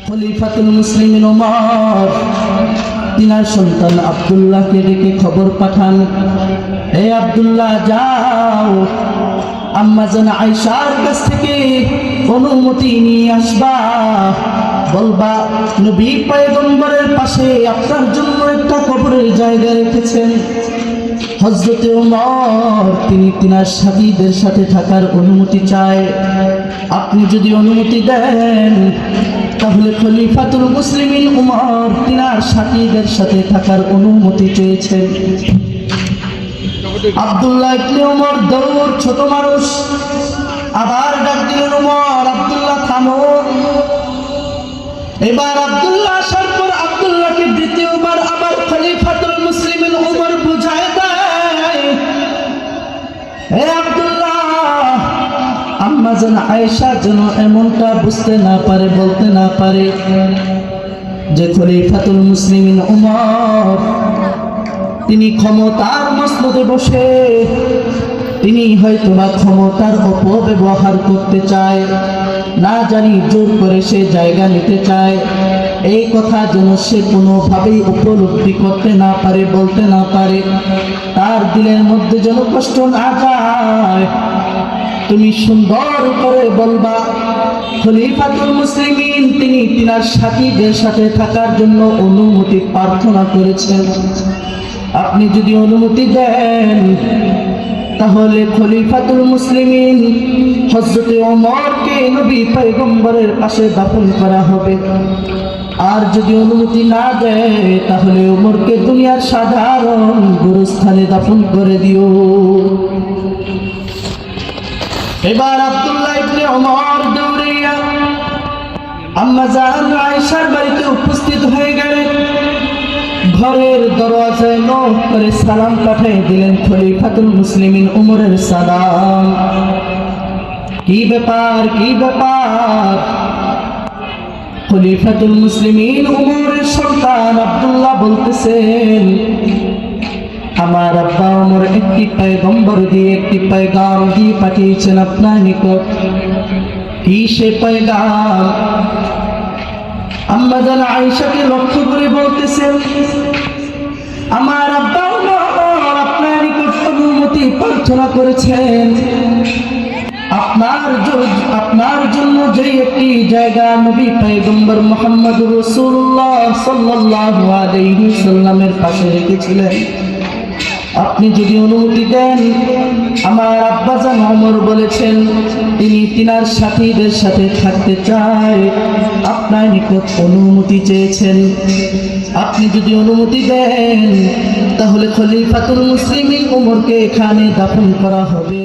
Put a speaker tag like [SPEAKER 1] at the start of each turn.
[SPEAKER 1] খলিফাতুল মুসলিমিন ওমর তিনার সন্তান আব্দুল্লাহকে ডেকে খবর পাঠান, হে আব্দুল্লাহ, যাও আম্মা জান আয়েশার কাছ থেকে অনুমতি নিয়ে আসবা, বলবা নবী পয়গম্বরের পাশে আপনার জন্য একটা কবরের জায়গা রেখেছেন। হযরতে ওমর তিনি তিনার সাথীদের সাথে থাকার অনুমতি চায়। আপনি যদি অনুমতি দেন তাহলে খলিফাতুল মুসলিমিন ওমর তিনার সাথীদের সাথে থাকার অনুমতি চেয়েছেন। আব্দুল্লাহ ইবনে ওমর দৌড়, ছোট মানুষ, আবার ডাক দিলেন, ওমর, আব্দুল্লাহ থামো। এবার আব্দুল্লাহ আসার পর আব্দুল্লাহকে দ্বিতীয়বার আবার খলিফাতুল মুসলিমিন ওমর বুঝায় দেয়, হে আব্দুল্লাহ, আম্মা জান আয়েশা যেন এমনটা বুঝতে না পারে, বলতে না পারে যে খলিফাতুল মুসলিমিন ওমর তিনি ক্ষমতার মসনদে বসে তিনি হয়তোবা ক্ষমতার অপব্যবহার করতে চায়, না জানি জোর করে সে জায়গা নিতে চায়। এই কথা যেন সে কোনোভাবেই উপলব্ধি করতে না পারে, বলতে না পারে, তার দিলের মধ্যে যেন কষ্ট না যায়। তুমি সুন্দর করে বলবা খলিফাতুল মুসলিমিন তিনি তিনার সাথীদের সাথে থাকার জন্য অনুমতি প্রার্থনা করেছেন। আপনি যদি অনুমতি দেন তাহলে খলিফাতুল মুসলিমিন হযরতে ওমরকে নবী পয়গম্বরের পাশে দাফন করা হবে। আর যদি অনুমতি না দেয় তাহলে ওমরকে দুনিয়ার সাধারণ গোরস্থানে দাফন করে দিও। এবার আব্দুল্লাহ ইবনে ওমর দৌড়িয়া আম্মা জান আয়েশার বাড়িতে উপস্থিত হয়ে গেলেন। ঘরের দরওয়াজায় নক করে সালাম পাঠিয়ে দিলেন খলিফাতুল মুসলিমিন ওমরের সালাম। কি ব্যাপার, কি ব্যাপার? খলিফাতুল মুসলিমিন ওমরের সন্তান আব্দুল্লাহ বলতেছেন, আমার আব্বা ওমর একটি পয়গম্বর দিয়ে, একটি পয়গাম দিয়ে পাঠিয়েছেন আপনার নিকট। কি সে পয়গাম? আম্মা জান আয়েশাকে লক্ষ্য করে বলতেছেন, আমার আব্বা ওমর আপনার নিকট অনুমতি প্রার্থনা করেছেন, আপনার জন্য যে একটি জায়গা নবী পয়গম্বর মুহাম্মদুর রাসূলুল্লাহ সাল্লাল্লাহু আলাইহি সাল্লামের পাশে রেখেছিলেন, আপনি যদি অনুমতি দেন, আমার আব্বাজান ওমর বলেছেন তিনি তিনার সাথীদের সাথে থাকতে চায়, আপনার নিকট অনুমতি চেয়েছেন। আপনি যদি অনুমতি দেন তাহলে খলিফাতুল মুসলিমিন ওমরকে এখানে দাফন করা হবে।